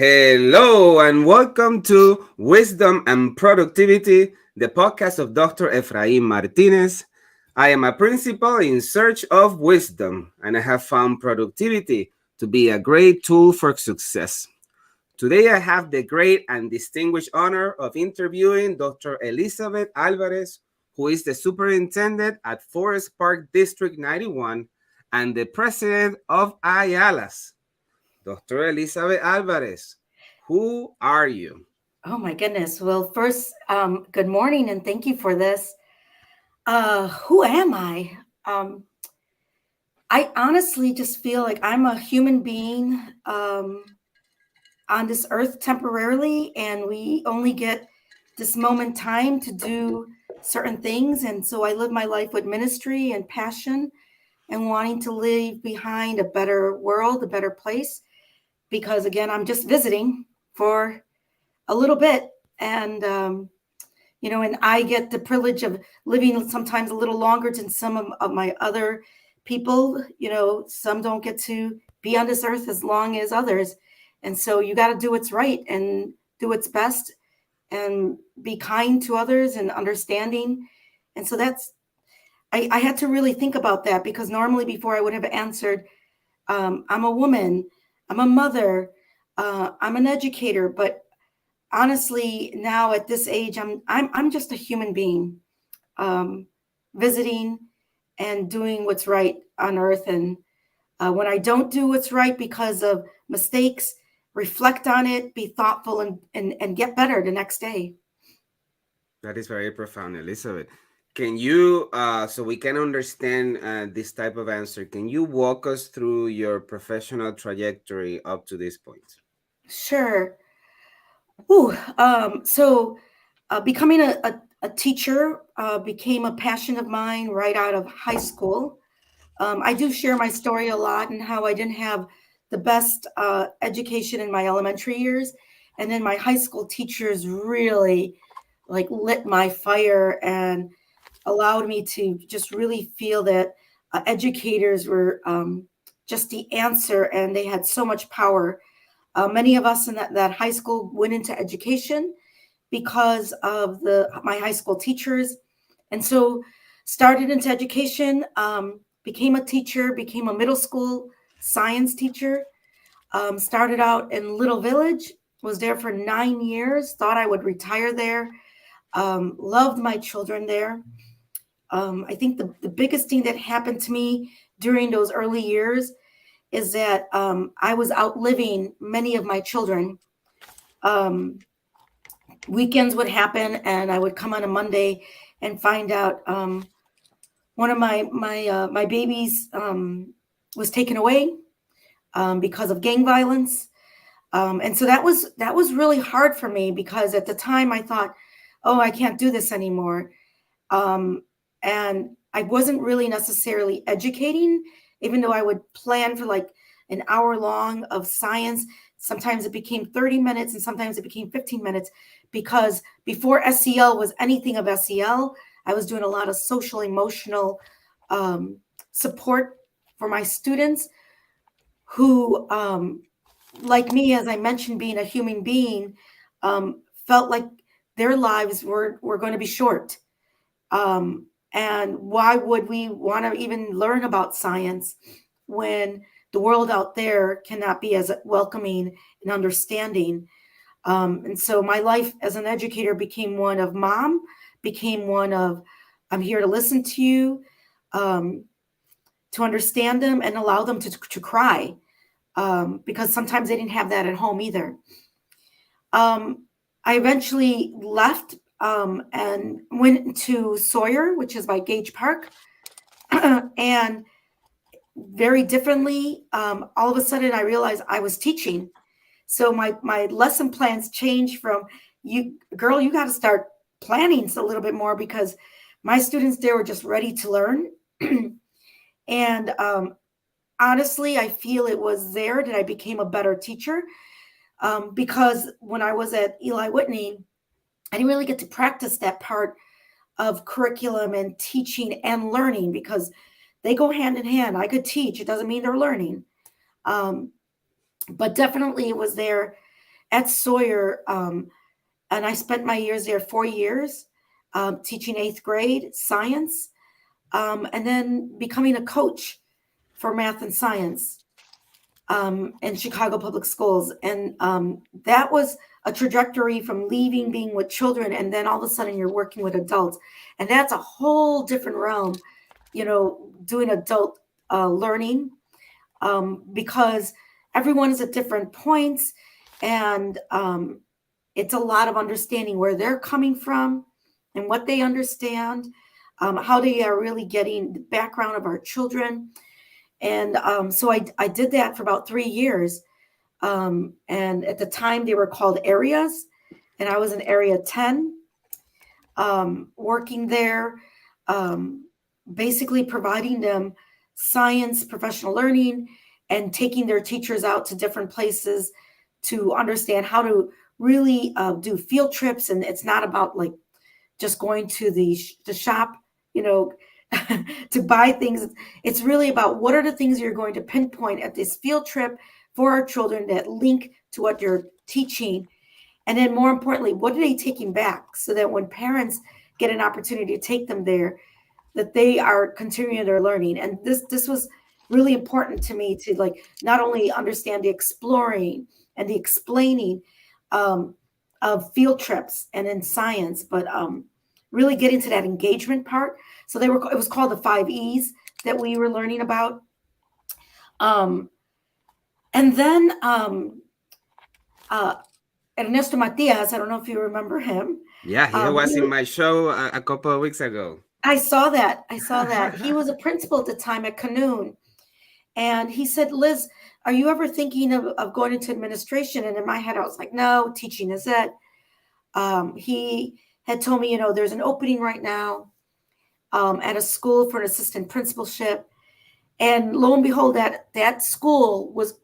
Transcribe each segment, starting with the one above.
Hello and welcome to Wisdom and Productivity, the podcast of Dr. Efraín Martinez. I am a principal in search of wisdom, and I have found productivity to be a great tool for success. Today, I have the great and distinguished honor of interviewing Dr. Elizabeth Alvarez, who is the superintendent at Forest Park District 91 and the president of IALAS. Dr. Elizabeth Alvarez, who are you? Oh my goodness. Well, first, good morning and thank you for this. Who am I? Um, I honestly just feel like I'm a human being on this earth temporarily, and we only get this moment in time to do certain things. And so I live my life with ministry and passion and wanting to leave behind a better world, a better place. Because again, I'm just visiting for a little bit. And I get the privilege of living sometimes a little longer than some of my other people. Some don't get to be on this earth as long as others. And so you got to do what's right and do what's best and be kind to others and understanding. And so I had to really think about that because normally before I would have answered, I'm a woman, I'm a mother, I'm an educator, but honestly, now at this age, I'm just a human being, um, visiting and doing what's right on earth. And when I don't do what's right because of mistakes, reflect on it, be thoughtful, and get better the next day. That is very profound, Elizabeth. Can you, so we can understand this type of answer, can you walk us through your professional trajectory up to this point? Sure. Ooh, becoming a teacher became a passion of mine right out of high school. I do share my story a lot and how I didn't have the best education in my elementary years. And then my high school teachers really like lit my fire and allowed me to just really feel that educators were just the answer and they had so much power. Many of us in that high school went into education because of my high school teachers. And so started into education, became a teacher, became a middle school science teacher, started out in Little Village, was there for 9 years, thought I would retire there, loved my children there. I think the biggest thing that happened to me during those early years is that I was outliving many of my children. Um, Weekends would happen, and I would come on a Monday and find out one of my babies was taken away because of gang violence, and so that was really hard for me because at the time I thought, oh, I can't do this anymore, um, and I wasn't really necessarily educating, even though I would plan for like an hour long of science. Sometimes it became 30 minutes and sometimes it became 15 minutes because before SEL was anything of SEL, I was doing a lot of social emotional um, support for my students who, like me, as I mentioned, being a human being, um, felt like their lives were going to be short. Um, and why would we want to even learn about science when the world out there cannot be as welcoming and understanding? And so my life as an educator became one of mom, became one of I'm here to listen to you, um, to understand them and allow them to cry, because sometimes they didn't have that at home either. Um, I eventually left and went to Sawyer, which is by Gage Park, and very differently, all of a sudden I realized I was teaching. So my lesson plans changed from you, girl, you got to start planning a little bit more because my students there were just ready to learn. And honestly, I feel it was there that I became a better teacher, because when I was at Eli Whitney, I didn't really get to practice that part of curriculum and teaching and learning because they go hand in hand. I could teach, it doesn't mean they're learning. Um, but definitely it was there. at Sawyer, and I spent my years there 4 years, teaching 8th grade science, and then becoming a coach for math and science in Chicago Public Schools. And that was a trajectory from leaving being with children, and then all of a sudden you're working with adults. And that's a whole different realm, doing adult learning, because everyone is at different points. And it's a lot of understanding where they're coming from and what they understand, how they are really getting the background of our children. And so I did that for about 3 years. And at the time, they were called areas, and I was in area 10, working there, basically providing them science, professional learning, and taking their teachers out to different places to understand how to really do field trips. And it's not about like just going to the shop, to buy things. It's really about what are the things you're going to pinpoint at this field trip for our children that link to what you're teaching. And then more importantly, what are they taking back, so that when parents get an opportunity to take them there, that they are continuing their learning. And this was really important to me, to like not only understand the exploring and the explaining of field trips and in science, but really get into that engagement part. So it was called the 5 E's that we were learning about. And then Ernesto Matias, I don't know if you remember him. Yeah, he was in my show a couple of weeks ago. I saw that. He was a principal at the time at Canoon. And he said, Liz, are you ever thinking of going into administration? And in my head, I was like, no, teaching is it. He had told me, there's an opening right now at a school for an assistant principalship. And lo and behold, that school was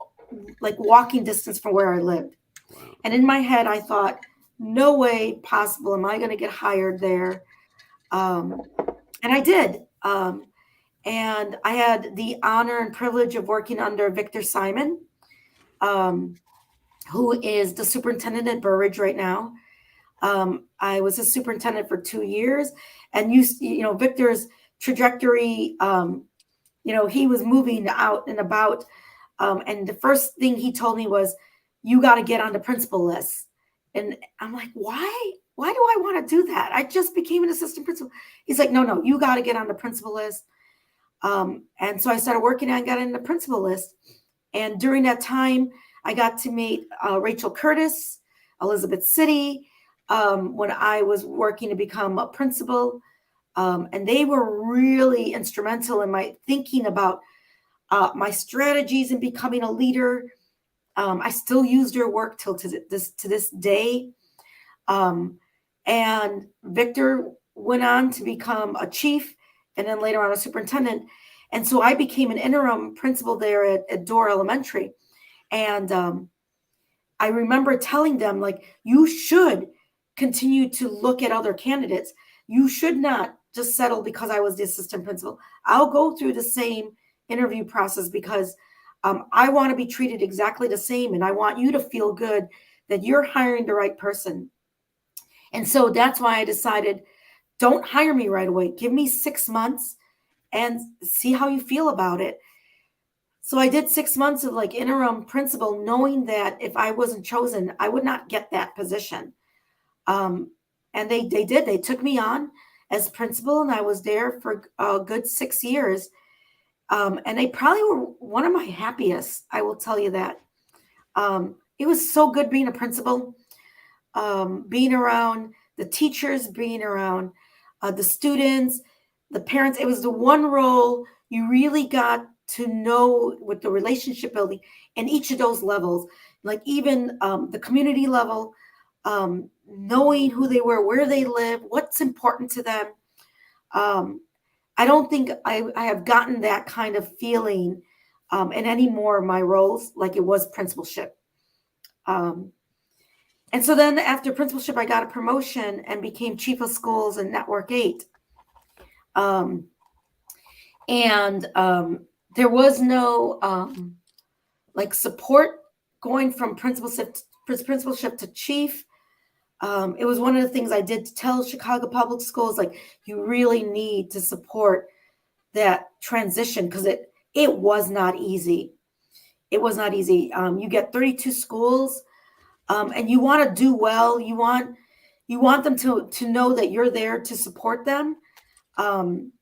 like walking distance from where I lived. Wow. And in my head, I thought, no way possible am I going to get hired there. And I did. And I had the honor and privilege of working under Victor Simon, who is the superintendent at Burridge right now. I was a superintendent for 2 years, and Victor's trajectory, he was moving out and about. And the first thing he told me was, you got to get on the principal list. And I'm like, why? Why do I want to do that? I just became an assistant principal. He's like, no, you got to get on the principal list. And so I started working and got in the principal list. And during that time, I got to meet Rachel Curtis, Elizabeth City, when I was working to become a principal. And they were really instrumental in my thinking about my strategies in becoming a leader. I still use their work to this day. And Victor went on to become a chief, and then later on a superintendent. And so I became an interim principal there at Dorr Elementary. And I remember telling them, like, you should continue to look at other candidates. You should not just settle because I was the assistant principal. I'll go through the same interview process because I want to be treated exactly the same. And I want you to feel good that you're hiring the right person. And so that's why I decided, don't hire me right away. Give me 6 months and see how you feel about it. So I did 6 months of like interim principal, knowing that if I wasn't chosen, I would not get that position. And they did. They took me on as principal, and I was there for a good 6 years. And they probably were one of my happiest, I will tell you that. It was so good being a principal, being around the teachers, being around the students, the parents. It was the one role you really got to know with the relationship building in each of those levels, like even the community level, knowing who they were, where they live, what's important to them. I don't think I have gotten that kind of feeling in any more of my roles like it was principalship. And so then after principalship, I got a promotion and became chief of schools in Network 8. And there was no like support going from principalship to chief, it was one of the things I did to tell Chicago Public Schools, like, you really need to support that transition, because it was not easy. It was not easy. You get 32 schools, and you want to do well. You want them to know that you're there to support them. And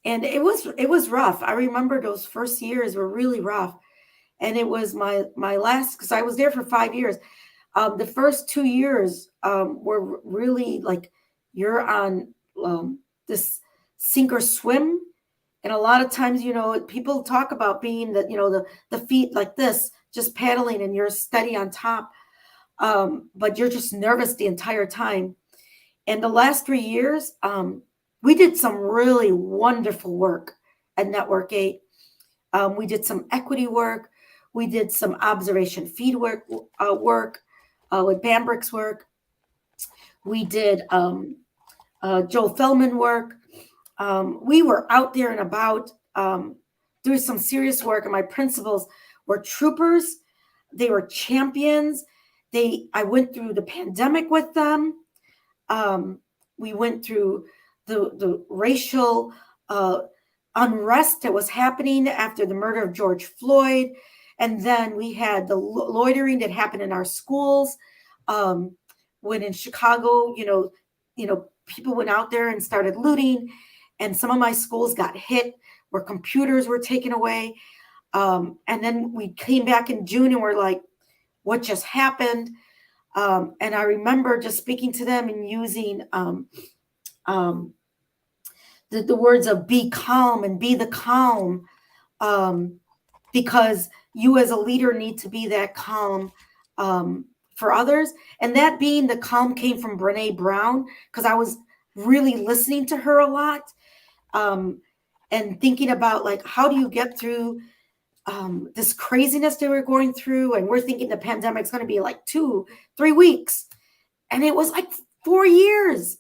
it was rough. I remember those first years were really rough, and it was my last, because I was there for 5 years. The first 2 years were really like, you're on this sink or swim. And a lot of times, people talk about being the feet like this, just paddling, and you're steady on top. But you're just nervous the entire time. And the last 3 years, we did some really wonderful work at Network 8. We did some equity work. We did some observation feed work with Bambrick's work. We did Joe Feldman work. We were out there and about doing some serious work, and my principals were troopers. They were champions. I went through the pandemic with them. We went through the racial unrest that was happening after the murder of George Floyd. And then we had the loitering that happened in our schools. When in Chicago, people went out there and started looting, and some of my schools got hit where computers were taken away. And then we came back in June and we're like, what just happened? And I remember just speaking to them and using the words of be calm and be the calm, because you as a leader need to be that calm for others. And that being the calm came from Brene Brown, because I was really listening to her a lot, and thinking about, like, how do you get through this craziness that we're going through? And we're thinking the pandemic's going to be like 2-3 weeks. And it was like 4 years.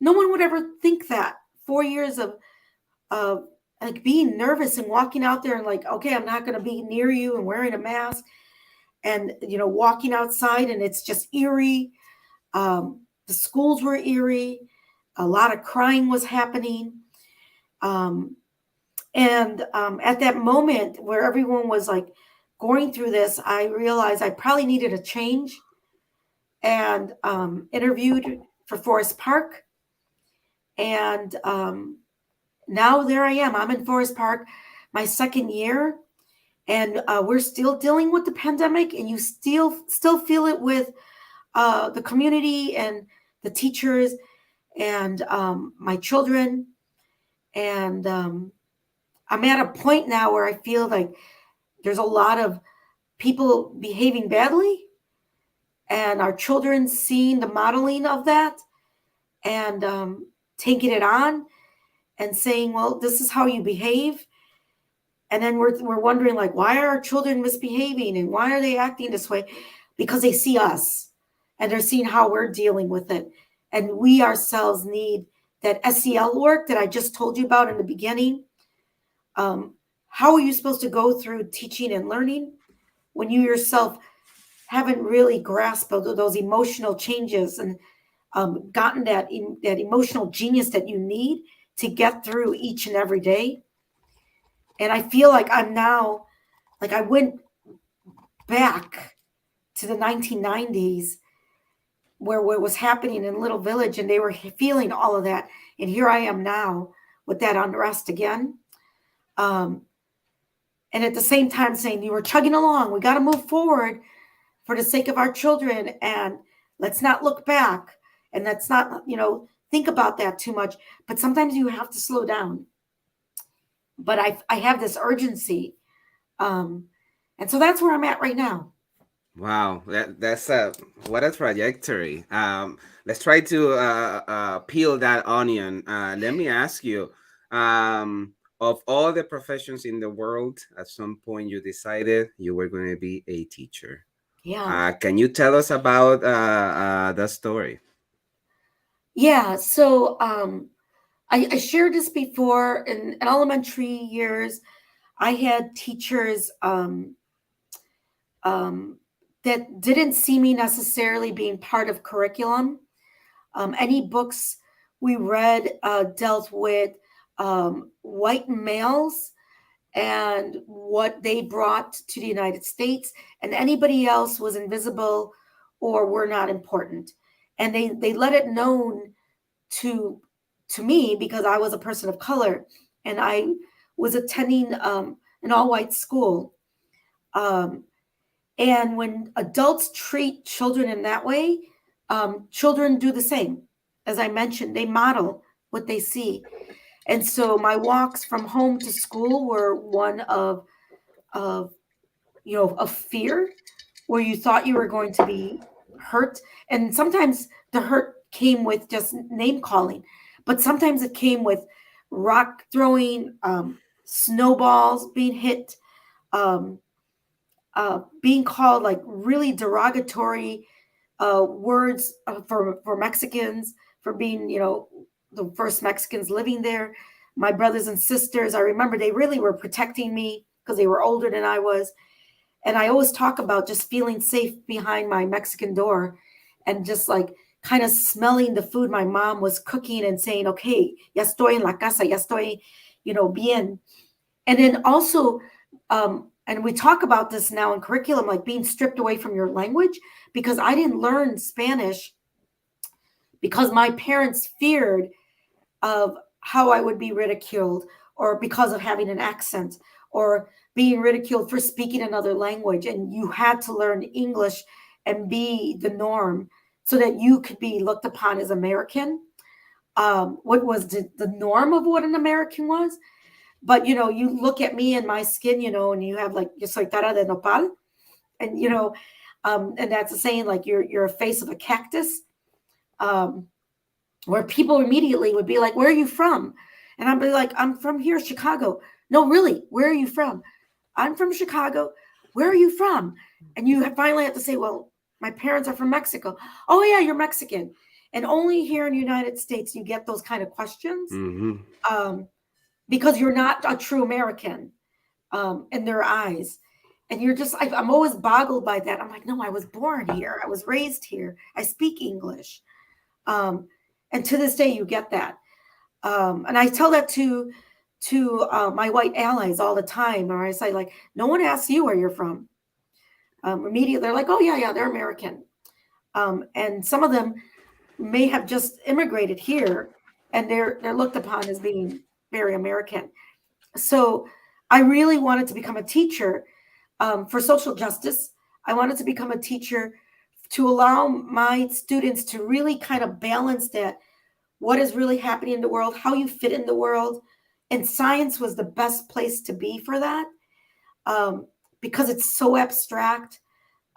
No one would ever think that. 4 years of like being nervous and walking out there and like, okay, I'm not going to be near you, and wearing a mask, and, walking outside, and it's just eerie. The schools were eerie. A lot of crying was happening. And at that moment where everyone was like going through this, I realized I probably needed a change, and interviewed for Forest Park. And now there I am. I'm in Forest Park, my second year, and we're still dealing with the pandemic, and you still feel it with the community and the teachers and my children. And I'm at a point now where I feel like there's a lot of people behaving badly, and our children seeing the modeling of that, and taking it on and saying, well, this is how you behave. And then we're wondering, like, why are our children misbehaving, and why are they acting this way? Because they see us, and they're seeing how we're dealing with it. And we ourselves need that SEL work that I just told you about in the beginning. How are you supposed to go through teaching and learning when you yourself haven't really grasped those emotional changes and gotten that emotional genius that you need to get through each and every day? And I feel like I'm now, like, I went back to the 1990s where what was happening in Little Village, and they were feeling all of that. And here I am now with that unrest again. And at the same time saying, you were chugging along, we got to move forward for the sake of our children, and let's not look back, and let's not, think about that too much. But sometimes you have to slow down. But I have this urgency. And so that's where I'm at right now. Wow, that's what a trajectory. Let's try to peel that onion. Let me ask you, of all the professions in the world, at some point you decided you were going to be a teacher. Yeah. Can you tell us about that story? Yeah. So I shared this before. In elementary years, I had teachers that didn't see me necessarily being part of curriculum. Any books we read dealt with white males and what they brought to the United States, and anybody else was invisible or were not important. And they let it known to to me, because I was a person of color and I was attending an all white school. Um, and when adults treat children in that way, children do the same. As I mentioned, they model what they see. And so my walks from home to school were one of of fear, where you thought you were going to be hurt. And sometimes the hurt came with just name calling, but sometimes it came with rock throwing, snowballs being hit, um, being called like really derogatory words for Mexicans, for being, the first Mexicans living there. My brothers and sisters, I remember they really were protecting me because they were older than I was. And I always talk about just feeling safe behind my Mexican door and just like kind of smelling the food my mom was cooking and saying, okay, ya estoy en la casa, ya estoy, bien. And then also, and we talk about this now in curriculum, like being stripped away from your language, because I didn't learn Spanish because my parents feared of how I would be ridiculed, or because of having an accent, or being ridiculed for speaking another language. And you had to learn English and be the norm so that you could be looked upon as American. What was the norm of what an American was. But, you look at me and my skin, and you have like, yo soy cara de nopal. And, and that's a saying, like you're a face of a cactus. Where people immediately would be like, where are you from? And I'd be like, I'm from here, Chicago. No, really, where are you from? I'm from Chicago. Where are you from? And you finally have to say, well, my parents are from Mexico. Oh, yeah, you're Mexican. And only here in the United States you get those kind of questions, because you're not a true American in their eyes. And you're just, I'm always boggled by that. I'm like, no, I was born here. I was raised here. I speak English. And to this day, you get that. And I tell that to my white allies all the time. Or I say, like, no one asks you where you're from. Immediately, they're like, oh, yeah, they're American. And some of them may have just immigrated here, and they're looked upon as being very American. So I really wanted to become a teacher for social justice. I wanted to become a teacher to allow my students to really kind of balance that, what is really happening in the world, how you fit in the world. And science was the best place to be for that, because it's so abstract.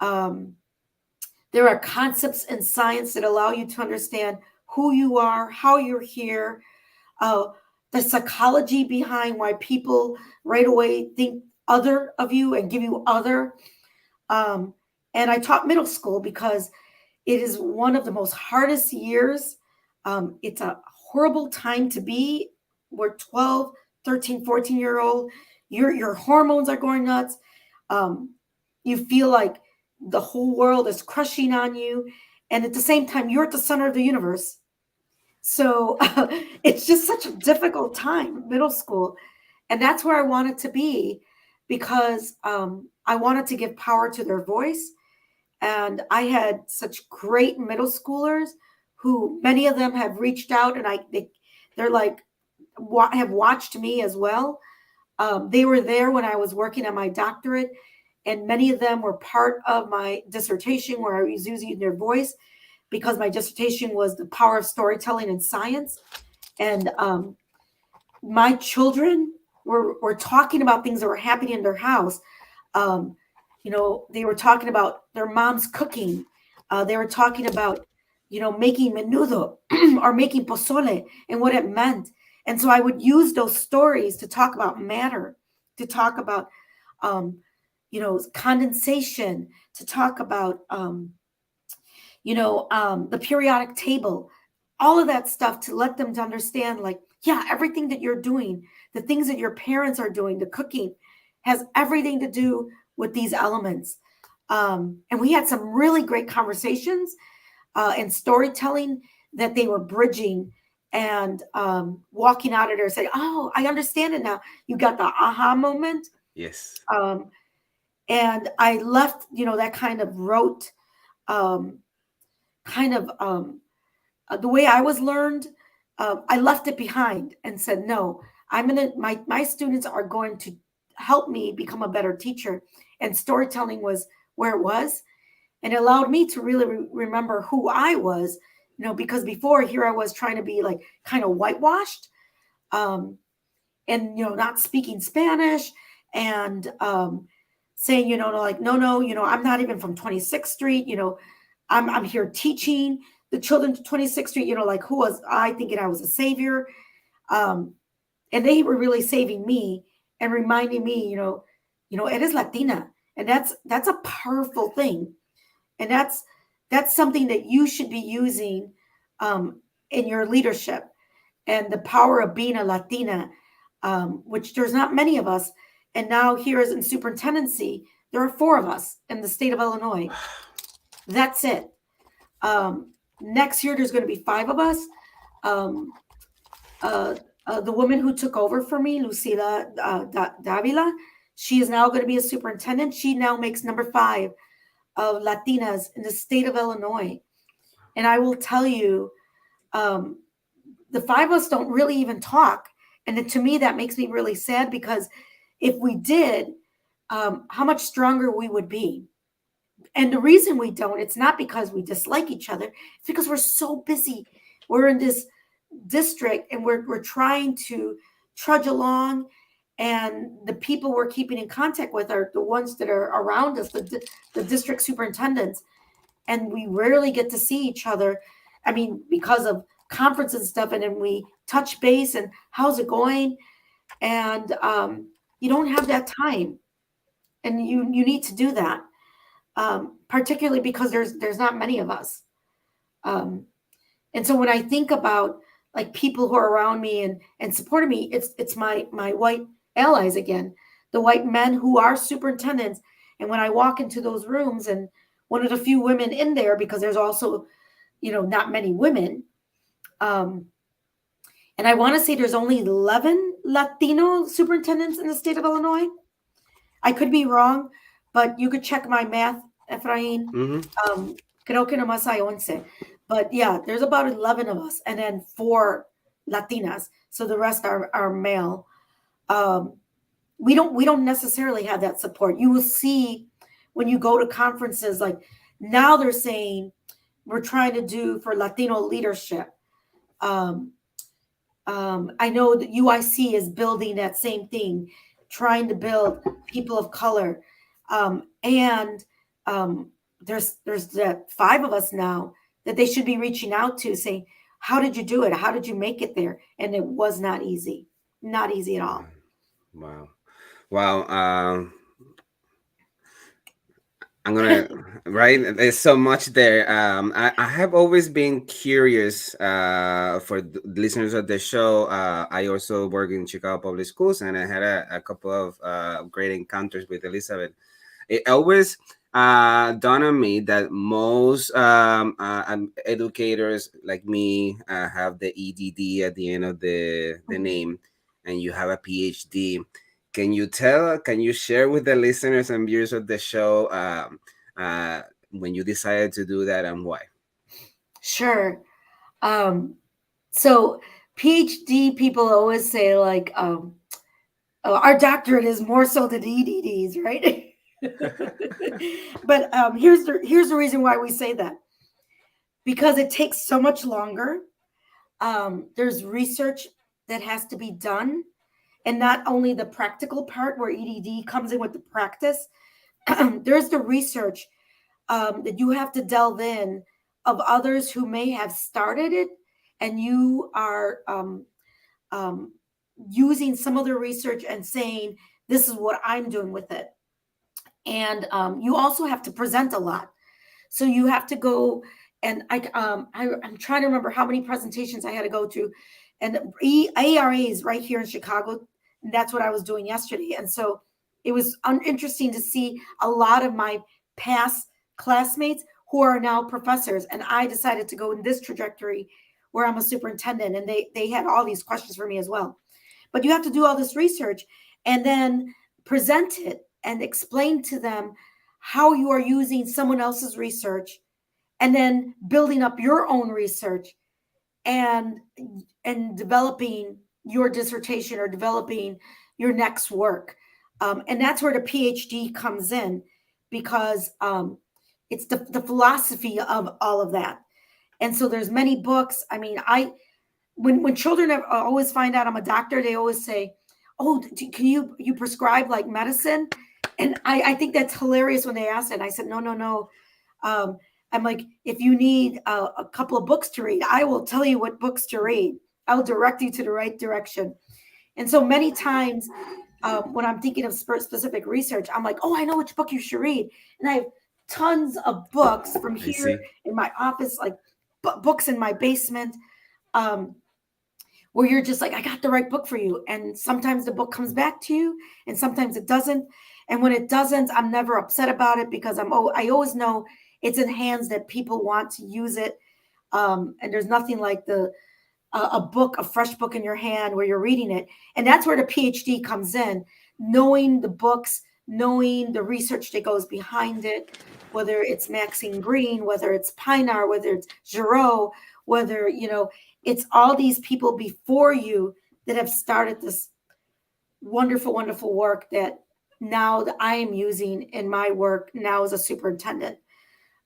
There are concepts in science that allow you to understand who you are, how you're here, the psychology behind why people right away think other of you and give you other. And I taught middle school because it is one of the most hardest years. It's a horrible time to be. We're 12, 13, 14-year-old. Your hormones are going nuts. You feel like the whole world is crushing on you. And at the same time, you're at the center of the universe. So it's just such a difficult time, middle school. And that's where I wanted to be, because I wanted to give power to their voice. And I had such great middle schoolers who, many of them have reached out, and they're like, have watched me as well. They were there when I was working on my doctorate, and many of them were part of my dissertation where I was using their voice, because my dissertation was the power of storytelling in science. And my children were talking about things that were happening in their house. They were talking about their mom's cooking. They were talking about, making menudo or making pozole and what it meant. And so I would use those stories to talk about matter, to talk about, condensation, to talk about, the periodic table, all of that stuff, to let them to understand, like, yeah, everything that you're doing, the things that your parents are doing, the cooking, has everything to do with these elements. And we had some really great conversations and storytelling that they were bridging and walking out of there saying, oh, I understand it now. You got the aha moment. Yes. Um, and I left, that kind of rote, um, kind of the way I was learned. I left it behind and said, no, my students are going to help me become a better teacher. And storytelling was where it was. And it allowed me to really remember who I was, because before here I was trying to be like kind of whitewashed, um, and, not speaking Spanish and saying, like, no, I'm not even from 26th Street, I'm here teaching the children to 26th Street, like who was I thinking I was a savior? Um, and they were really saving me and reminding me, it is Latina. And that's a powerful thing. And that's something that you should be using in your leadership, and the power of being a Latina, which there's not many of us. And now here is in superintendency, there are 4 of us in the state of Illinois. That's it. Next year, there's going to be 5 of us. Um, the woman who took over for me, Lucila Davila, she is now going to be a superintendent. She now makes number 5 of Latinas in the state of Illinois. And I will tell you, the 5 of us don't really even talk. And to me, that makes me really sad, because if we did, how much stronger we would be. And the reason we don't, it's not because we dislike each other. It's because we're so busy. We're in this district and we're trying to trudge along. And the people we're keeping in contact with are the ones that are around us, the district superintendents. And we rarely get to see each other. I mean, because of conferences and stuff, and then we touch base and how's it going? And you don't have that time. And you need to do that. Particularly because there's not many of us. And so when I think about like people who are around me and supporting me, it's my white allies again, the white men who are superintendents. And when I walk into those rooms, and one of the few women in there, because there's also, not many women. And I want to say there's only 11 Latino superintendents in the state of Illinois. I could be wrong, but you could check my math, Efrain. Creo que nomás hay 11. But yeah, there's about 11 of us, and then 4 Latinas. So the rest are male. We don't necessarily have that support. You will see when you go to conferences, like now they're saying we're trying to do for Latino leadership. I know that UIC is building that same thing, trying to build people of color. And there's that 5 of us now that they should be reaching out to, saying, how did you do it? How did you make it there? And it was not easy. Not easy at all. Wow. I'm gonna right. There's so much there. I have always been curious. For the listeners of the show, I also work in Chicago Public Schools, and I had a couple of great encounters with Elizabeth. It always dawned on me that most educators like me have the EDD at the end of the name, and you have a PhD. Can you share with the listeners and viewers of the show when you decided to do that and why? Sure. So PhD people always say like, our doctorate is more so than EDDs, right? But here's the reason why we say that. Because it takes so much longer. There's research that has to be done. And not only the practical part where EDD comes in with the practice, there's the research that you have to delve in of others who may have started it, and you are using some of the research and saying, this is what I'm doing with it. And you also have to present a lot. So you have to go, and I'm trying to remember how many presentations I had to go to. And ARA is right here in Chicago. And that's what I was doing yesterday. And so it was interesting to see a lot of my past classmates who are now professors. And I decided to go in this trajectory where I'm a superintendent, and they had all these questions for me as well. But you have to do all this research and then present it and explain to them how you are using someone else's research, and then building up your own research and developing your dissertation or developing your next work. And that's where the PhD comes in, because it's the philosophy of all of that. And so there's many books. I mean, when children always find out I'm a doctor, they always say, "Oh, can you prescribe like medicine?" And I think that's hilarious when they ask it. And I said, no. I'm like, if you need a couple of books to read, I will tell you what books to read. I will direct you to the right direction. And so many times when I'm thinking of specific research, I'm like, oh, I know which book you should read. And I have tons of books from here in my office, like books in my basement, where you're just like, I got the right book for you. And sometimes the book comes back to you and sometimes it doesn't. And when it doesn't, I'm never upset about it, because I always know it's in hands that people want to use it. And there's nothing like a fresh book in your hand where you're reading it. And that's where the PhD comes in, knowing the books, knowing the research that goes behind it, whether it's Maxine Green, whether it's Pinar, whether it's Giroux, whether, it's all these people before you that have started this wonderful, wonderful work that now that I am using in my work now as a superintendent.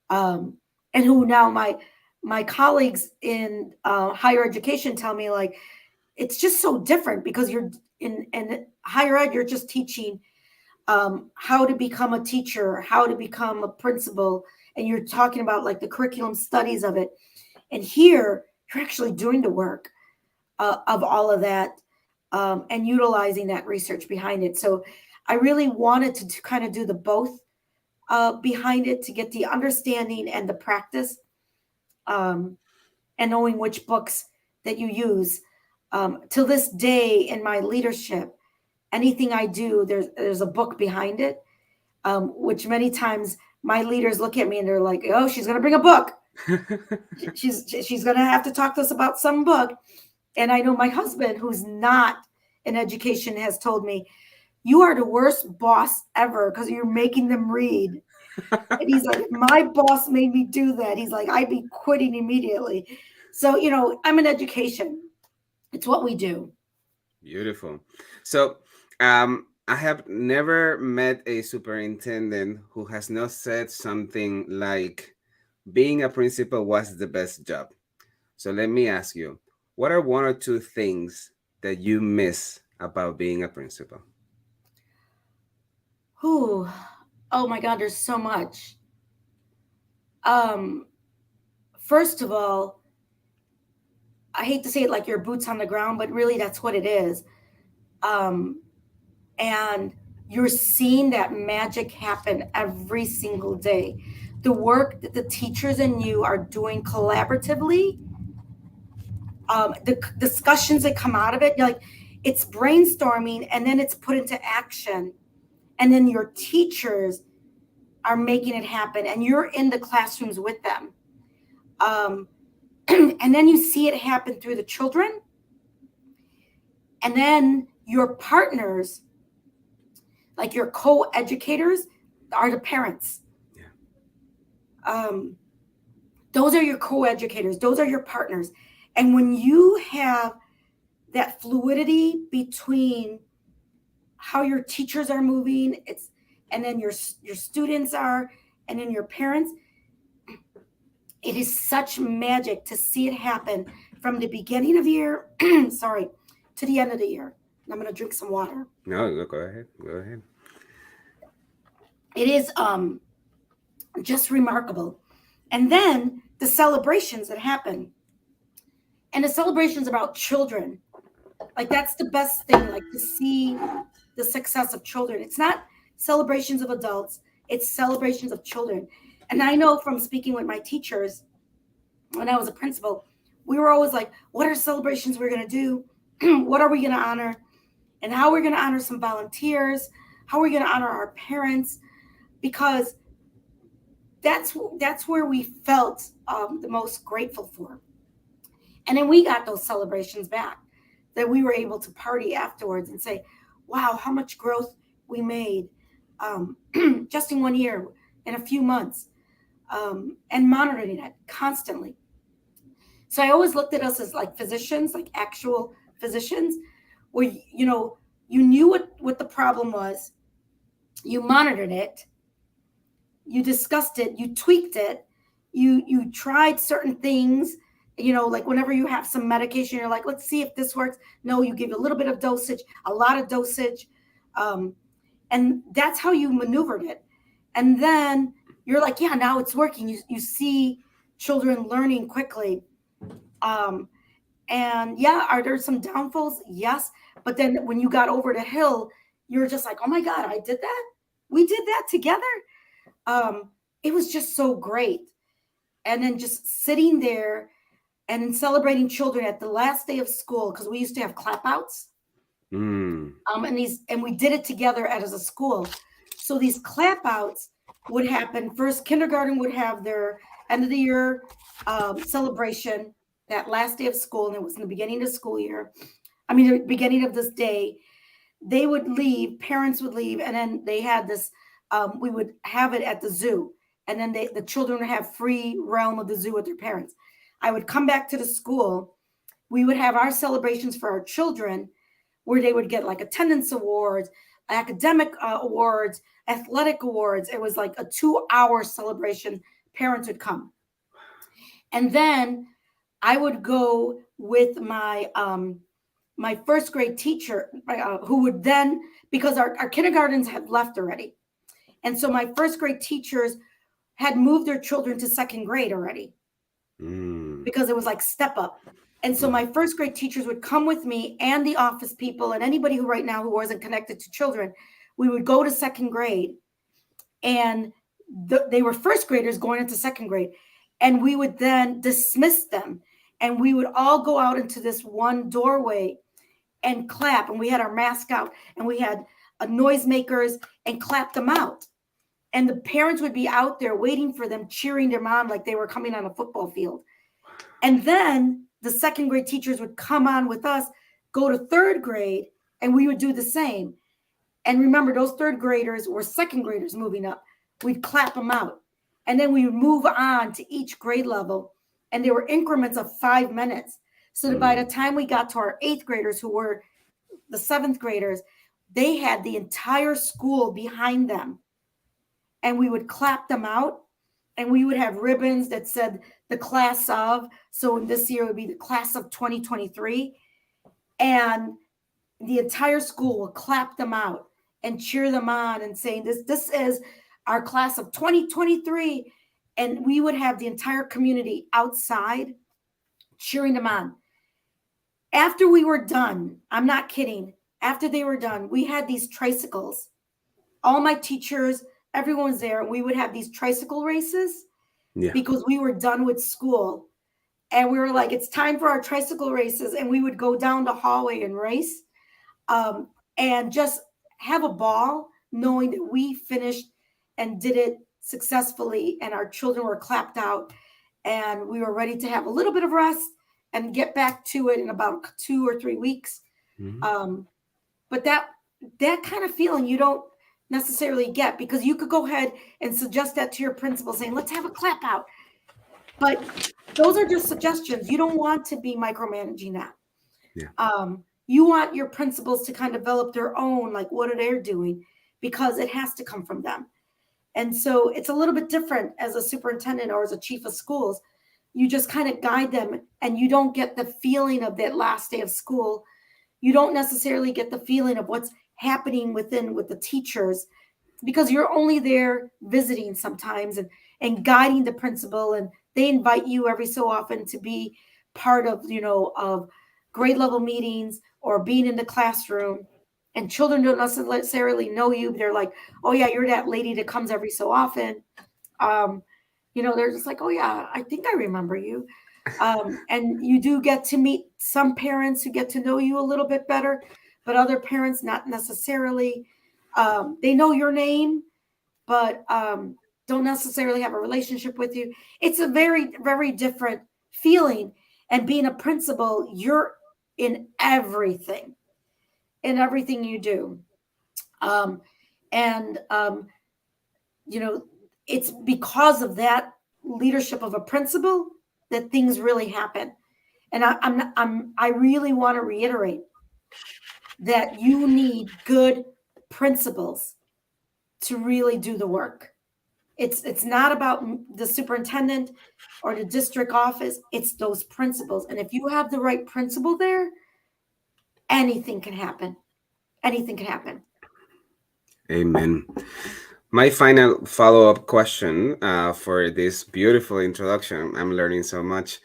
And who now my colleagues in higher education tell me, like, it's just so different, because you're in higher ed, you're just teaching how to become a teacher, how to become a principal, and you're talking about like the curriculum studies of it. And here you're actually doing the work of all of that, and utilizing that research behind it. So I really wanted to kind of do the both behind it, to get the understanding and the practice, and knowing which books that you use. Till this day in my leadership, anything I do, there's a book behind it, which many times my leaders look at me and they're like, oh, she's going to bring a book. she's going to have to talk to us about some book. And I know my husband, who's not in education, has told me, you are the worst boss ever, because you're making them read. And he's like, if my boss made me do that, he's like, I'd be quitting immediately. So, I'm in education. It's what we do. Beautiful. So, I have never met a superintendent who has not said something like, being a principal was the best job. So let me ask you, what are one or two things that you miss about being a principal? Oh my God, there's so much. First of all, I hate to say it like your boots on the ground, but really that's what it is. And you're seeing that magic happen every single day. The work that the teachers and you are doing collaboratively, the discussions that come out of it, like, it's brainstorming and then it's put into action. And then your teachers are making it happen, and you're in the classrooms with them. And then you see it happen through the children. And then your partners, like your co-educators, are the parents. Yeah. Those are your co-educators. Those are your partners. And when you have that fluidity between how your teachers are moving, and then your students are, and then your parents, it is such magic to see it happen from the beginning of the year, sorry, to the end of the year. I'm going to drink some water. No, go ahead. Go ahead. It is just remarkable. And then the celebrations that happen. And the celebrations about children. Like, that's the best thing, like, to see the success of children. It's not celebrations of adults, it's celebrations of children. And I know from speaking with my teachers when I was a principal, we were always like, what are celebrations we're going to do? What are we going to honor? And how we're going to honor some volunteers? How are we going to honor our parents? Because that's where we felt the most grateful for. And then we got those celebrations back, that we were able to party afterwards and say, wow, how much growth we made um, just in 1 year, in a few months, and monitoring it constantly. So I always looked at us as like physicians, like actual physicians, where, you knew what the problem was, you monitored it, you discussed it, you tweaked it, you tried certain things, like whenever you have some medication, you're like, let's see if this works. No, you give a little bit of dosage, a lot of dosage, um, and that's how you maneuvered it. And then you're like, yeah, now it's working. You see children learning quickly. um, and yeah, are there some downfalls? Yes. But then when you got over the hill, you're just like, oh my God, I did that. We did that together. um, it was just so great. And then just sitting there and celebrating children at the last day of school, because we used to have clap outs. Mm. And we did it together as a school. So these clap outs would happen first. Kindergarten would have their end of the year celebration that last day of school, and it was in the beginning of the school year. I mean, the beginning of this day. They would leave, parents would leave, and then they had this. We would have it at the zoo, and then the children would have free realm of the zoo with their parents. I would come back to the school. We would have our celebrations for our children, where they would get like attendance awards, academic awards, athletic awards. It was like a 2-hour celebration. Parents would come, and then I would go with my first grade teacher, who would then, because our kindergartens had left already. And so my first grade teachers had moved their children to second grade already, because it was like step up. And so my first grade teachers would come with me, and the office people and anybody who right now who wasn't connected to children. We would go to second grade, and they were first graders going into second grade. And we would then dismiss them, and we would all go out into this one doorway and clap. And we had our mask out, and we had noisemakers, and clap them out. And the parents would be out there waiting for them, cheering their mom like they were coming on a football field. And then the second grade teachers would come on with us, go to third grade, and we would do the same. And remember, those third graders were second graders moving up. We'd clap them out. And then we would move on to each grade level. And there were increments of 5 minutes. So that by the time we got to our eighth graders, who were the seventh graders, they had the entire school behind them. And we would clap them out. And we would have ribbons that said the class of. So this year would be the class of 2023. And the entire school will clap them out and cheer them on and saying, this is our class of 2023. And we would have the entire community outside cheering them on. After we were done, I'm not kidding, after they were done, we had these tricycles. All my teachers, everyone was there. We would have these tricycle races, because we were done with school. And we were like, it's time for our tricycle races. And we would go down the hallway and race, and just have a ball, knowing that we finished and did it successfully, and our children were clapped out, and we were ready to have a little bit of rest and get back to it in about 2 or 3 weeks. But that kind of feeling you don't necessarily get, because you could go ahead and suggest that to your principal, saying, let's have a clap out. But those are just suggestions. You don't want to be micromanaging that. You want your principals to kind of develop their own, like, what are they doing, because it has to come from them. And so it's a little bit different as a superintendent or as a chief of schools. You just kind of guide them, and you don't get the feeling of that last day of school. You don't necessarily get the feeling of what's happening with the teachers, because you're only there visiting sometimes, and guiding the principal, and they invite you every so often to be part of, of grade level meetings or being in the classroom. And children don't necessarily know you. They're like, oh yeah, you're that lady that comes every so often. They're just like, oh yeah, I think I remember you. And you do get to meet some parents who get to know you a little bit better, but other parents not necessarily. They know your name, but don't necessarily have a relationship with you. It's a very, very different feeling. And being a principal, you're in everything you do. Um, and, you know, it's because of that leadership of a principal that things really happen. And I really want to reiterate that you need good principals to really do the work. It's not about the superintendent or the district office. It's those principals. And if you have the right principal there, anything can happen. Anything can happen. Amen. My final follow-up question for this beautiful introduction, I'm learning so much,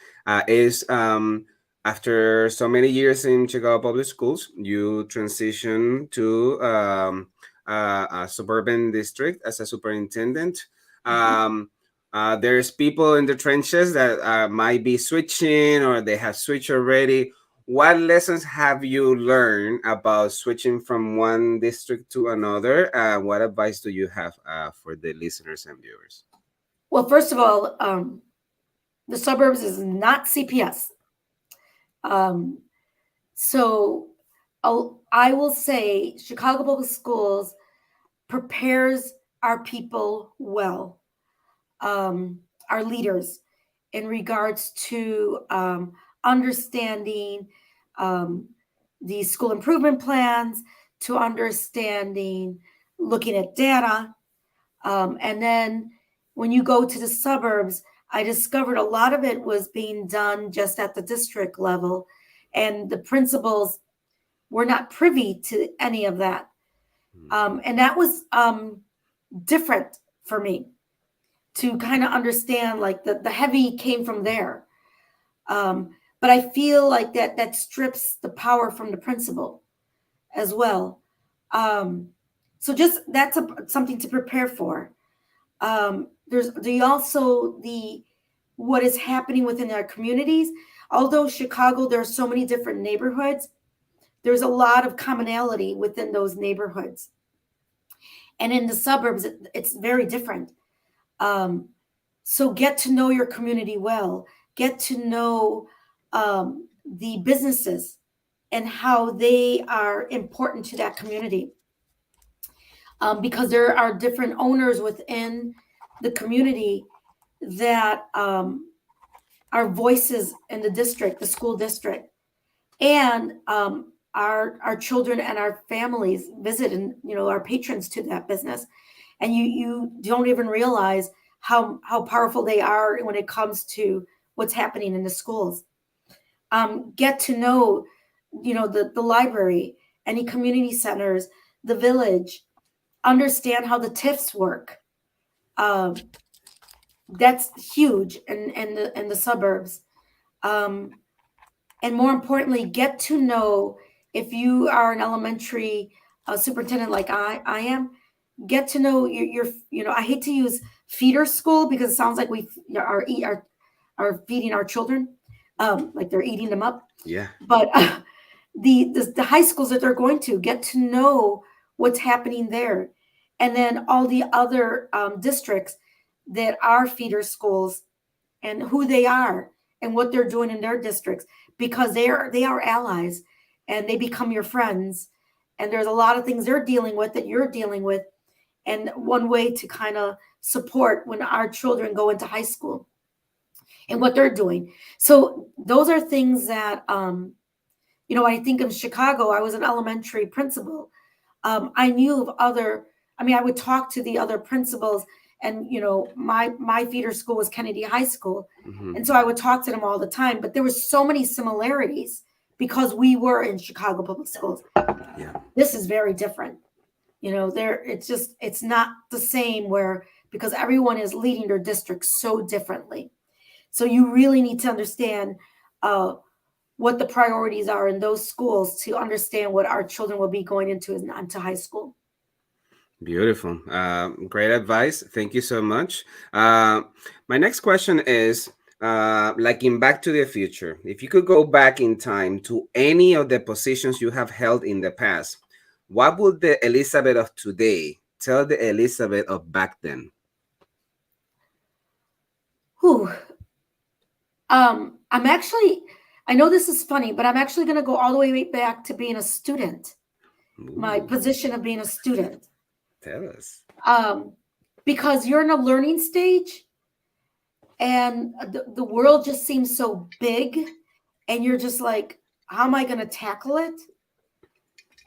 is after so many years in Chicago Public Schools, you transition to a suburban district as a superintendent. Mhm. There's people in the trenches that might be switching or they have switched already. What lessons have you learned about switching from one district to another? What advice do you have for the listeners and viewers? Well, first of all, the suburbs is not CPS. Um, so I will say Chicago Public Schools prepares our people well, our leaders, in regards to understanding um, the school improvement plans, to understanding looking at data. And then when you go to the suburbs, I discovered a lot of it was being done just at the district level, and the principals were not privy to any of that. And that was different for me to kind of understand, like the heavy came from there. Um, but I feel like that strips the power from the principal as well. Um, so just that's something to prepare for. There's the what is happening within our communities. Although Chicago, there are so many different neighborhoods, there's a lot of commonality within those neighborhoods. And in the suburbs, it's very different. Um, so get to know your community well. Get to know the businesses and how they are important to that community. Because there are different owners within the community that are voices in the district, the school district, and our children and our families visit, and our patrons to that business, and you don't even realize how powerful they are when it comes to what's happening in the schools. Get to know, the library, any community centers, the village. Understand how the TIFs work. Um, that's huge in the suburbs. Um, and more importantly, get to know, if you are an elementary superintendent like I am, get to know I hate to use feeder school because it sounds like we are feeding our children, like they're eating them up. Yeah. But the high schools that they're going to, get to know what's happening there, and then all the other districts that are feeder schools, and who they are and what they're doing in their districts, because they are allies, and they become your friends, and there's a lot of things they're dealing with that you're dealing with, and one way to kind of support when our children go into high school and what they're doing. So those are things that I think of Chicago. I was an elementary principal. I knew of other. I mean, I would talk to the other principals, and my feeder school was Kennedy High School, Mm-hmm. and so I would talk to them all the time. But there was so many similarities because we were in Chicago Public Schools. Yeah. This is very different. It's not the same, where because everyone is leading their district so differently. So you really need to understand what the priorities are in those schools to understand what our children will be going into high school. Beautiful. Great advice. Thank you so much. My next question is like in Back to the Future, if you could go back in time to any of the positions you have held in the past, what would the Elizabeth of today tell the Elizabeth of back then? Whew. I'm actually, I know this is funny, but I'm actually going to go all the way back to being a student, my Ooh, position of being a student. tell us. Um, because you're in a learning stage and the world just seems so big and you're just like, how am I going to tackle it?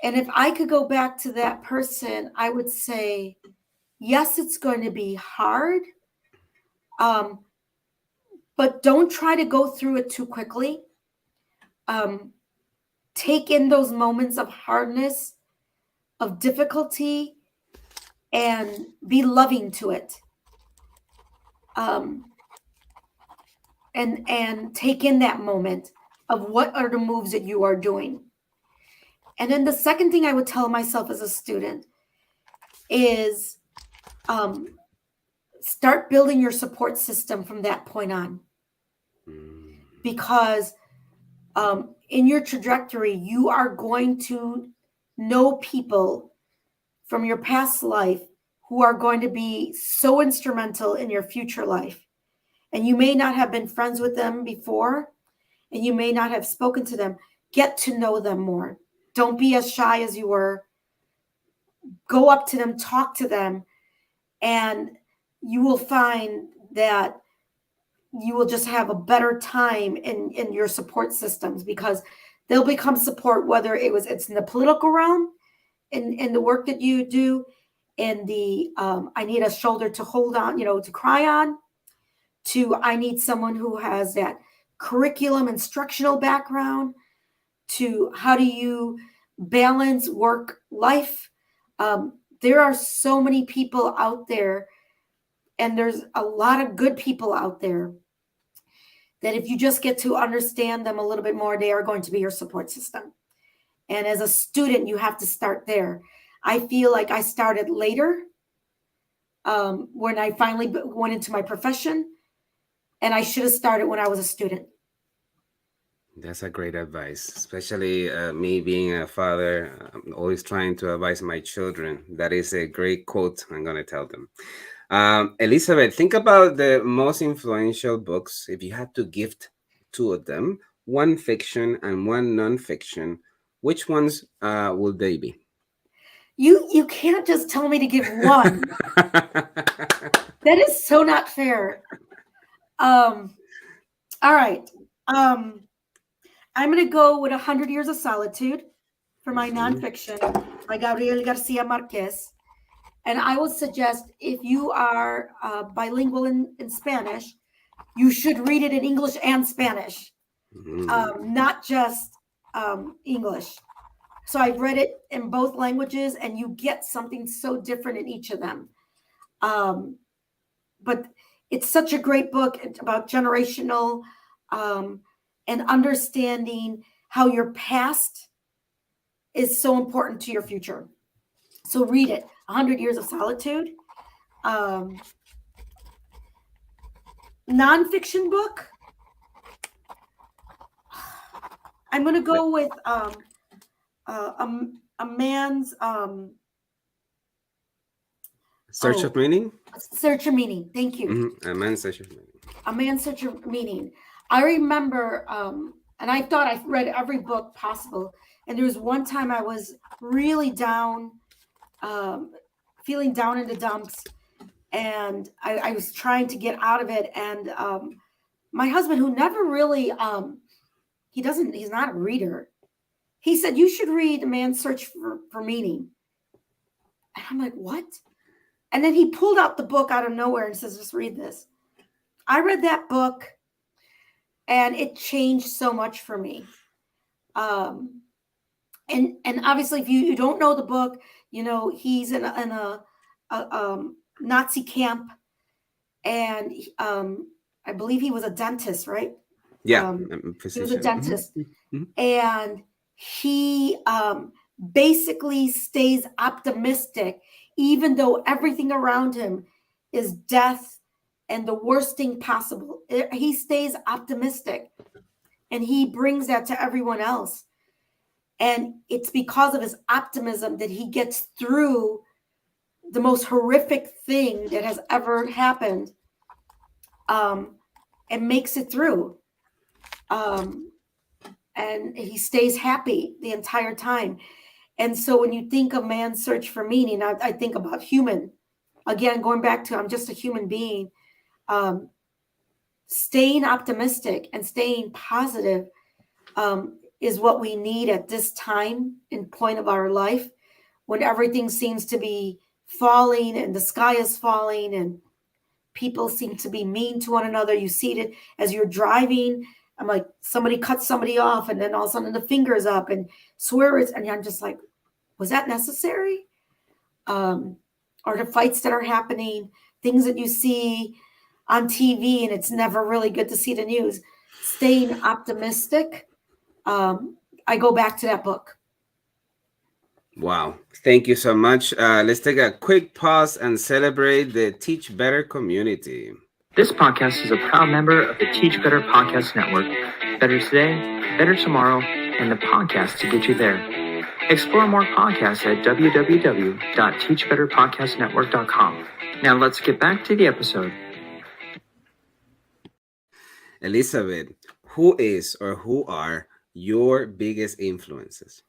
And if I could go back to that person, I would say, yes, it's going to be hard. Um, but don't try to go through it too quickly. Um, take in those moments of hardness, of difficulty, and be loving to it. Um, and take in that moment of what are the moves that you are doing. And then the second thing I would tell myself as a student is start building your support system from that point on. Because in your trajectory, you are going to know people from your past life who are going to be so instrumental in your future life. And you may not have been friends with them before, and you may not have spoken to them. Get to know them more. Don't be as shy as you were. Go up to them, talk to them, and you will find that you will just have a better time in your support systems, because they'll become support, whether it's in the political realm, in the work that you do, in the I need a shoulder to hold on, to cry on, to I need someone who has that curriculum instructional background, to how do you balance work life. There are so many people out there, and there's a lot of good people out there that if you just get to understand them a little bit more, they are going to be your support system. And as a student, you have to start there. I feel like I started later when I finally went into my profession, and I should have started when I was a student. That's a great advice, especially me being a father. I'm always trying to advise my children. That is a great quote. I'm going to tell them. Elizabeth, think about the most influential books. If you had to gift two of them, one fiction and one nonfiction, which ones would they be? You can't just tell me to give one. That is so not fair. All right. I'm going to go with 100 Years of Solitude for my nonfiction by Gabriel Garcia Marquez. And I would suggest, if you are bilingual in Spanish, you should read it in English and Spanish, not just English. So I've read it in both languages, and you get something so different in each of them. But it's such a great book about generational and understanding how your past is so important to your future. So read it, 100 Years of Solitude. Nonfiction book, I'm going to go with a man's Search of Meaning? Search of Meaning. Thank you. A Man's Search of Meaning. A Man's Search of Meaning. I remember, and I thought I read every book possible. And there was one time I was really down, feeling down in the dumps, and I was trying to get out of it. And my husband, who never really, he's not a reader. He said, you should read A Man's Search for Meaning. And I'm like, what? And then he pulled out the book out of nowhere and says, just read this. I read that book, and it changed so much for me. And obviously, if you don't know the book, he's in a Nazi camp, and I believe he was a dentist, right? Yeah, he was a dentist, and he basically stays optimistic, even though everything around him is death and the worst thing possible. He stays optimistic, and he brings that to everyone else. And it's because of his optimism that he gets through the most horrific thing that has ever happened and makes it through. And he stays happy the entire time. And so when you think of man's search for meaning, I think about human. Again, going back to I'm just a human being. Staying optimistic and staying positive is what we need at this time and point of our life, when everything seems to be falling and the sky is falling and people seem to be mean to one another. You see it as you're driving. I'm like, somebody cuts somebody off, and then all of a sudden the finger's up and swears, and I'm just like, was that necessary? Or the fights that are happening, things that you see on TV, and it's never really good to see the news. Staying optimistic. I go back to that book. Wow. Thank you so much. Let's take a quick pause and celebrate the Teach Better community. This podcast is a proud member of the Teach Better Podcast Network. Better today, better tomorrow, and the podcast to get you there. Explore more podcasts at www.teachbetterpodcastnetwork.com. Now let's get back to the episode. Elizabeth, who is or who are your biggest influences?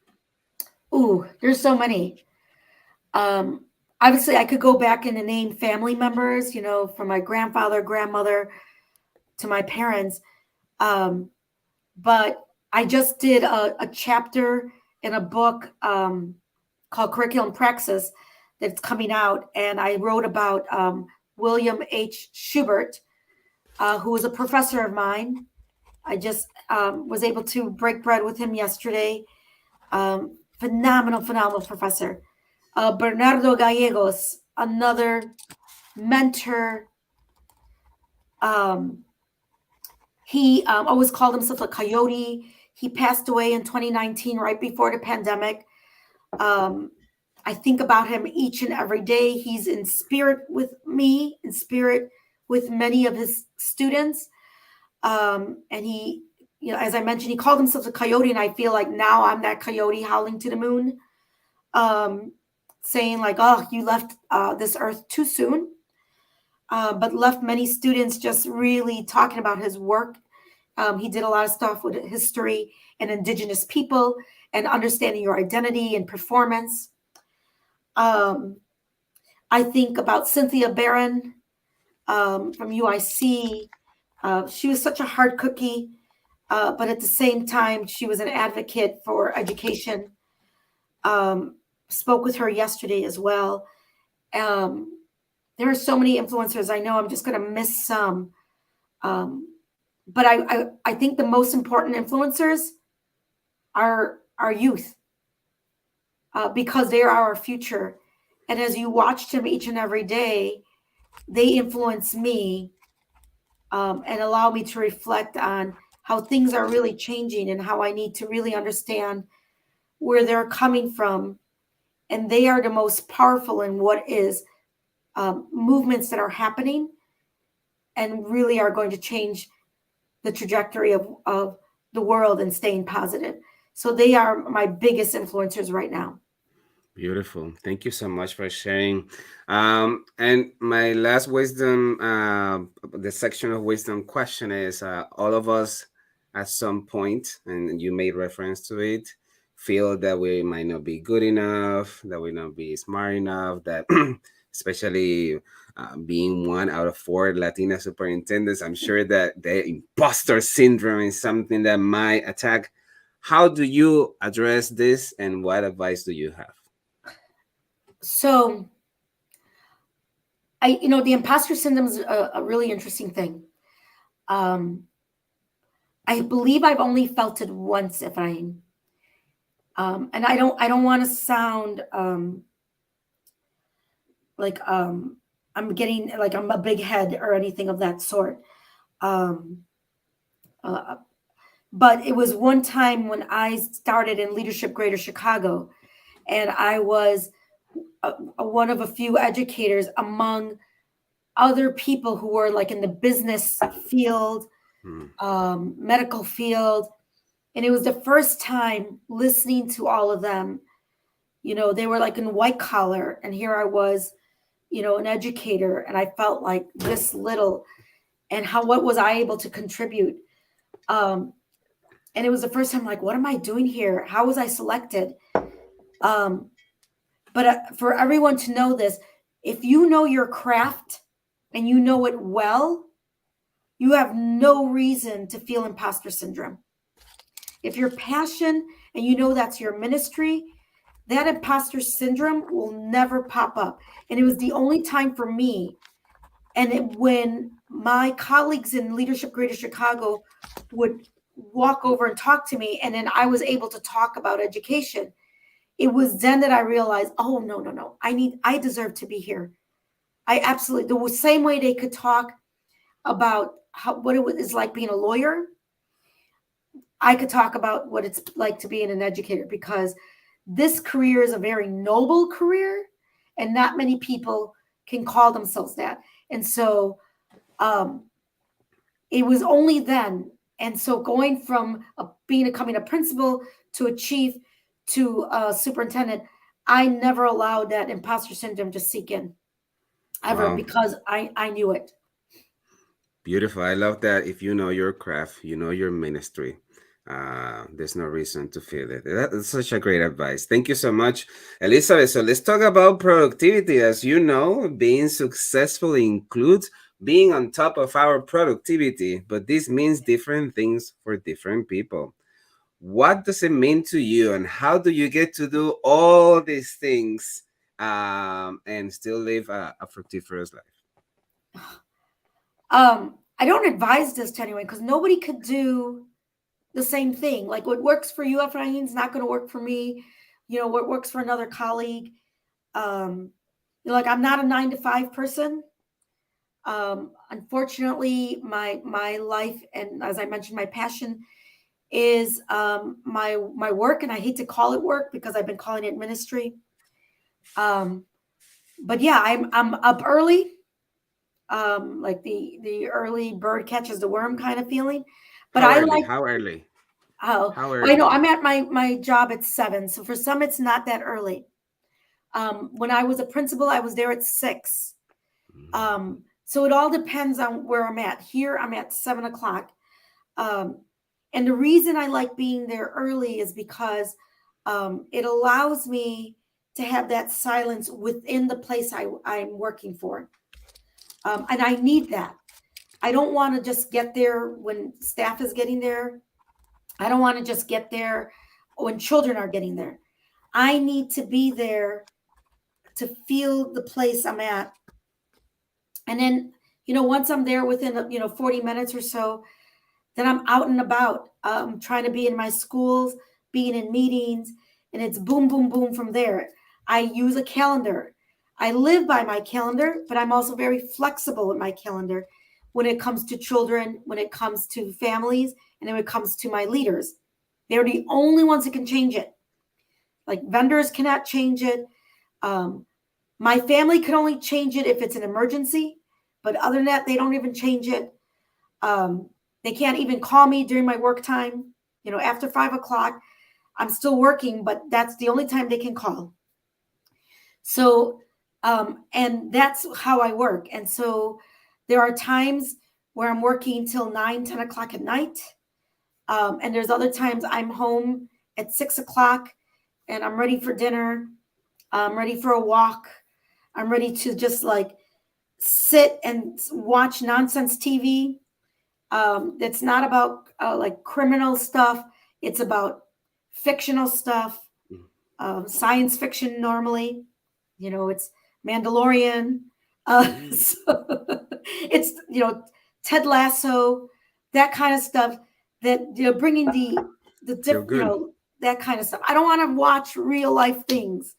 Ooh, there's so many. Obviously, I could go back and name family members, from my grandfather, grandmother to my parents. But I just did a chapter in a book called Curriculum Praxis that's coming out. And I wrote about William H. Schubert, who was a professor of mine. I just was able to break bread with him yesterday. Phenomenal professor. Bernardo Gallegos, another mentor. He always called himself a coyote. He passed away in 2019, right before the pandemic. I think about him each and every day. He's in spirit with me, in spirit with many of his students. And he, as I mentioned, he called himself a coyote, and I feel like now I'm that coyote howling to the moon, saying like, oh, you left this earth too soon, but left many students just really talking about his work. He did a lot of stuff with history and indigenous people and understanding your identity and performance. I think about Cynthia Barron from UIC. She was such a hard cookie, but at the same time, she was an advocate for education. Spoke with her yesterday as well. There are so many influencers. I know I'm just going to miss some. But I think the most important influencers are our youth, because they are our future. And as you watch them each and every day, they influence me and allow me to reflect on how things are really changing and how I need to really understand where they're coming from. And they are the most powerful in what is movements that are happening and really are going to change the trajectory of the world and staying positive. So they are my biggest influencers right now. Beautiful. Thank you so much for sharing. And my last wisdom, the section of wisdom question is, all of us at some point, and you made reference to it, feel that we might not be good enough, that we not be smart enough, that especially being one out of 4 Latina superintendents, I'm sure that the imposter syndrome is something that might attack. How do you address this, and what advice do you have? So, the imposter syndrome is a really interesting thing. I believe I've only felt it once, Efrain. And I don't want to sound like I'm getting like I'm a big head or anything of that sort. But it was one time when I started in Leadership Greater Chicago, and I was one of a few educators among other people who were like in the business field, medical field. And it was the first time listening to all of them. They were like in white collar, and here I was, an educator, and I felt like this little. and what was I able to contribute. And it was the first time, like, what am I doing here? How was I selected? But for everyone to know this, if you know your craft and you know it well, you have no reason to feel imposter syndrome. If your passion and you know that's your ministry, that imposter syndrome will never pop up. And it was the only time for me. And when my colleagues in Leadership Greater Chicago would walk over and talk to me, and then I was able to talk about education, it was then that I realized, oh, no. I deserve to be here. I absolutely, the same way they could talk about what it is like being a lawyer, I could talk about what it's like to be an educator, because this career is a very noble career and not many people can call themselves that. And so it was only then. And so going from becoming a principal to a chief to a superintendent, I never allowed that imposter syndrome to seep in ever, because I knew it. Beautiful. I love that. If you know your craft, you know your ministry, there's no reason to feel it. That's such a great advice. Thank you so much, Elizabeth. So let's talk about productivity. As you know, being successful includes being on top of our productivity, but this means different things for different people. What does it mean to you, and how do you get to do all these things and still live a fructiferous life? I don't advise this to anyone, because nobody could do the same thing. Like, what works for you, Ephraim, is not going to work for me. What works for another colleague. Like, I'm not a 9-to-5 person. Unfortunately, my life, and as I mentioned, my passion is my work, and I hate to call it work because I've been calling it ministry. But yeah, I'm up early. Like the early bird catches the worm kind of feeling. But how early? How early? I know I'm at my job at 7. So for some, it's not that early. When I was a principal, I was there at 6. So it all depends on where I'm at. Here, I'm at 7 o'clock. And the reason I like being there early is because it allows me to have that silence within the place I'm working for. And I need that. I don't want to just get there when staff is getting there. I don't want to just get there when children are getting there. I need to be there to feel the place I'm at. And then, once I'm there within, 40 minutes or so, then I'm out and about, trying to be in my schools, being in meetings, and it's boom, boom, boom from there. I use a calendar. I live by my calendar, but I'm also very flexible with my calendar when it comes to children, when it comes to families, and when it comes to my leaders. They're the only ones that can change it. Like, vendors cannot change it. My family can only change it if it's an emergency, but other than that, they don't even change it. They can't even call me during my work time. After 5 o'clock, I'm still working, but that's the only time they can call. So, and that's how I work. And so there are times where I'm working till 9, 10 o'clock at night. And there's other times I'm home at 6 o'clock and I'm ready for dinner. I'm ready for a walk. I'm ready to just like sit and watch nonsense TV. It's not about like criminal stuff. It's about fictional stuff, science fiction normally. It's Mandalorian. So it's, Ted Lasso, that kind of stuff, that, bringing the different, that kind of stuff. I don't want to watch real life things.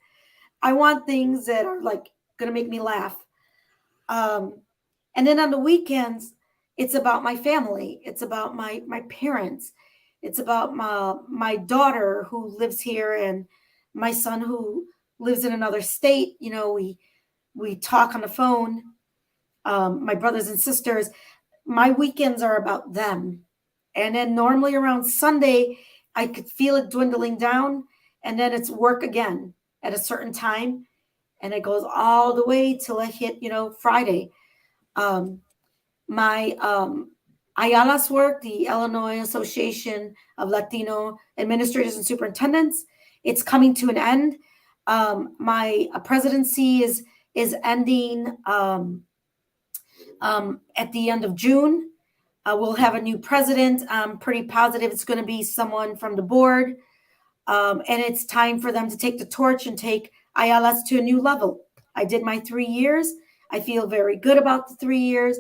I want things that are like going to make me laugh. And then on the weekends, it's about my family. It's about my parents. It's about my daughter who lives here and my son who lives in another state. We talk on the phone. My brothers and sisters. My weekends are about them. And then normally around Sunday, I could feel it dwindling down. And then it's work again at a certain time. And it goes all the way till I hit, Friday. my IALAS work, the Illinois Association of Latino Administrators and Superintendents. It's coming to an end. My presidency is ending at the end of June. We'll have a new president. I'm pretty positive it's going to be someone from the board. And it's time for them to take the torch and take IALAS to a new level. I did my 3 years. I feel very good about the 3 years,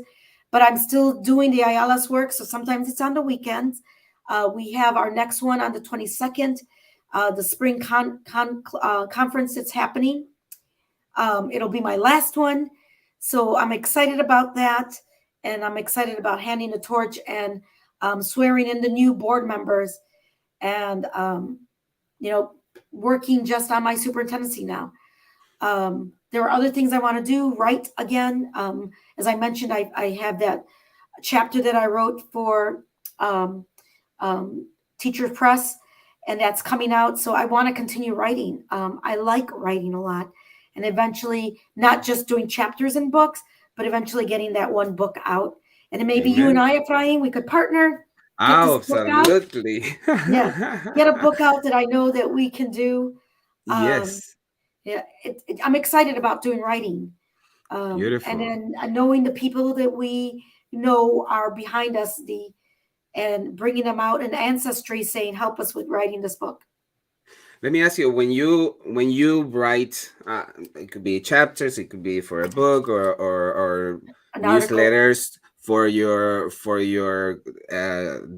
but I'm still doing the IALAS work. So sometimes it's on the weekends. We have our next one on the 22nd, the spring conference that's happening. It'll be my last one. So I'm excited about that. And I'm excited about handing the torch and swearing in the new board members and, working just on my superintendency now. There are other things I want to do, write again. As I mentioned, I have that chapter that I wrote for Teacher Press, and that's coming out. So I want to continue writing. I like writing a lot, and eventually not just doing chapters in books, but eventually getting that one book out. And maybe you and I, Ephraim, we could partner. Absolutely. Yeah, get a book out that I know that we can do. Yes. Yeah, I'm excited about doing writing. Beautiful. And then knowing the people that we know are behind us, and bringing them out, and ancestry saying, help us with writing this book. Let me ask you, when you write, it could be chapters, it could be for a book or newsletters for your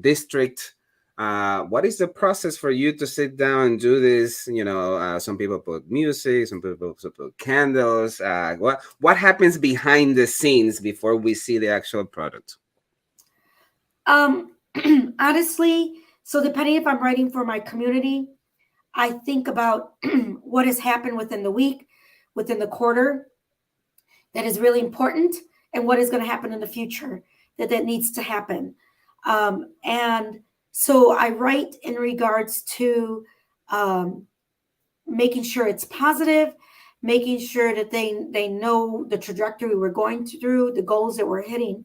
district. What is the process for you to sit down and do this? Some people put music, some people put candles. What happens behind the scenes before we see the actual product? Honestly, so depending if I'm writing for my community, I think about what has happened within the week, within the quarter, that is really important, and what is going to happen in the future that needs to happen. And so I write in regards to making sure it's positive, making sure that they know the trajectory we're going through, the goals that we're hitting,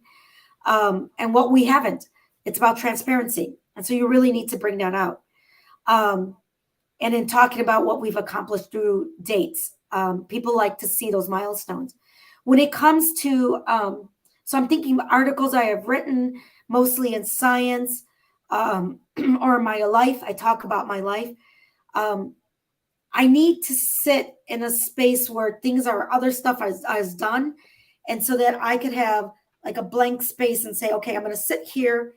and what we haven't. It's about transparency. And so you really need to bring that out. And in talking about what we've accomplished through dates, people like to see those milestones. When it comes to, so I'm thinking articles I have written, mostly in science or my life. I talk about my life. I need to sit in a space where things are other stuff I've done. And so that I could have like a blank space and say, okay, I'm going to sit here.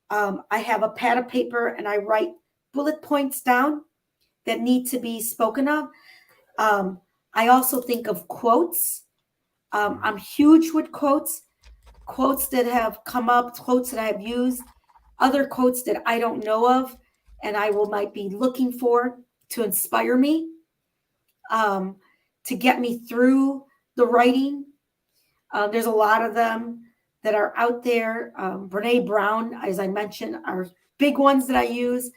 I have a pad of paper and I write bullet points down that need to be spoken of. I also think of quotes. I'm huge with quotes that have come up, quotes that I've used, other quotes that I don't know of, and might be looking for to inspire me, to get me through the writing. There's a lot of them that are out there. Brene Brown, as I mentioned, are big ones that I use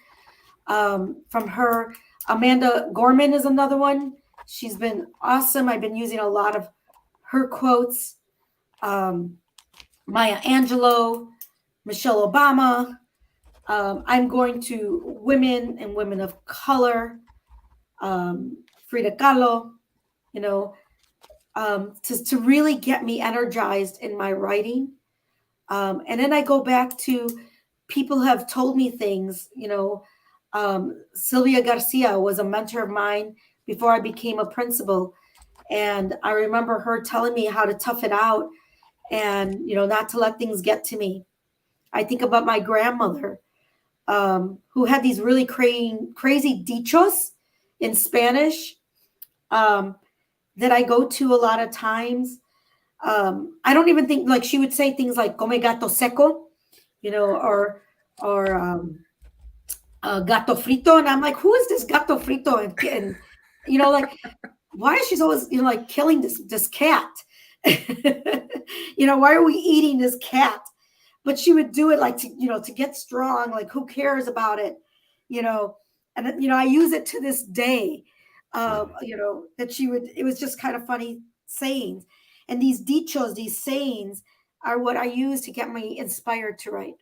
from her. Amanda Gorman is another one. She's been awesome. I've been using a lot of her quotes. Maya Angelou, Michelle Obama. I'm going to women and women of color, Frida Kahlo, to really get me energized in my writing. And then I go back to people have told me things, Sylvia Garcia was a mentor of mine before I became a principal. And I remember her telling me how to tough it out and, not to let things get to me. I think about my grandmother, who had these really crazy dichos in Spanish that I go to a lot of times. I don't even think, like, she would say things like "come gato seco," or gato frito, and I'm like, who is this gato frito? And why is she always killing this cat? Why are we eating this cat? But she would do it to get strong. Like, who cares about it? And I use it to this day. That she would. It was just kind of funny sayings, and these dichos, these sayings, are what I use to get me inspired to write.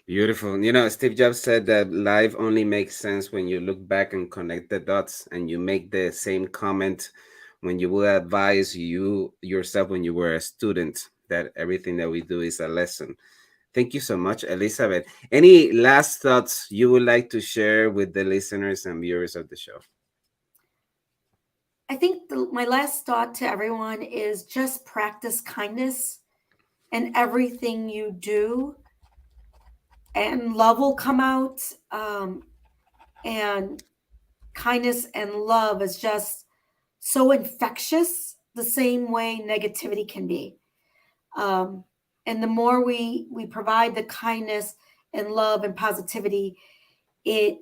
Beautiful. You know, Steve Jobs said that life only makes sense when you look back and connect the dots, and you make the same comment when you will advise you yourself when you were a student, that everything that we do is a lesson. Thank you so much, Elizabeth. Any last thoughts you would like to share with the listeners and viewers of the show? I think my last thought to everyone is just practice kindness in everything you do, and love will come out. And kindness and love is just so infectious, the same way negativity can be. And the more we provide the kindness and love and positivity, it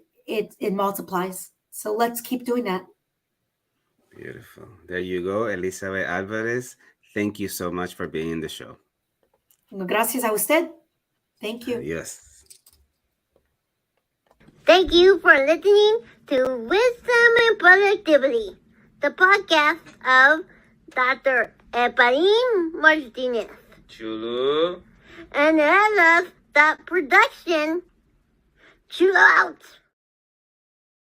multiplies. So let's keep doing that. Beautiful. There you go, Elizabeth Alvarez. Thank you so much for being in the show. Gracias a usted. Thank you. Adios. Thank you for listening to Wisdom and Productivity, the podcast of Dr. Efraín Martinez. Chulo. And IALAS production. Chill out.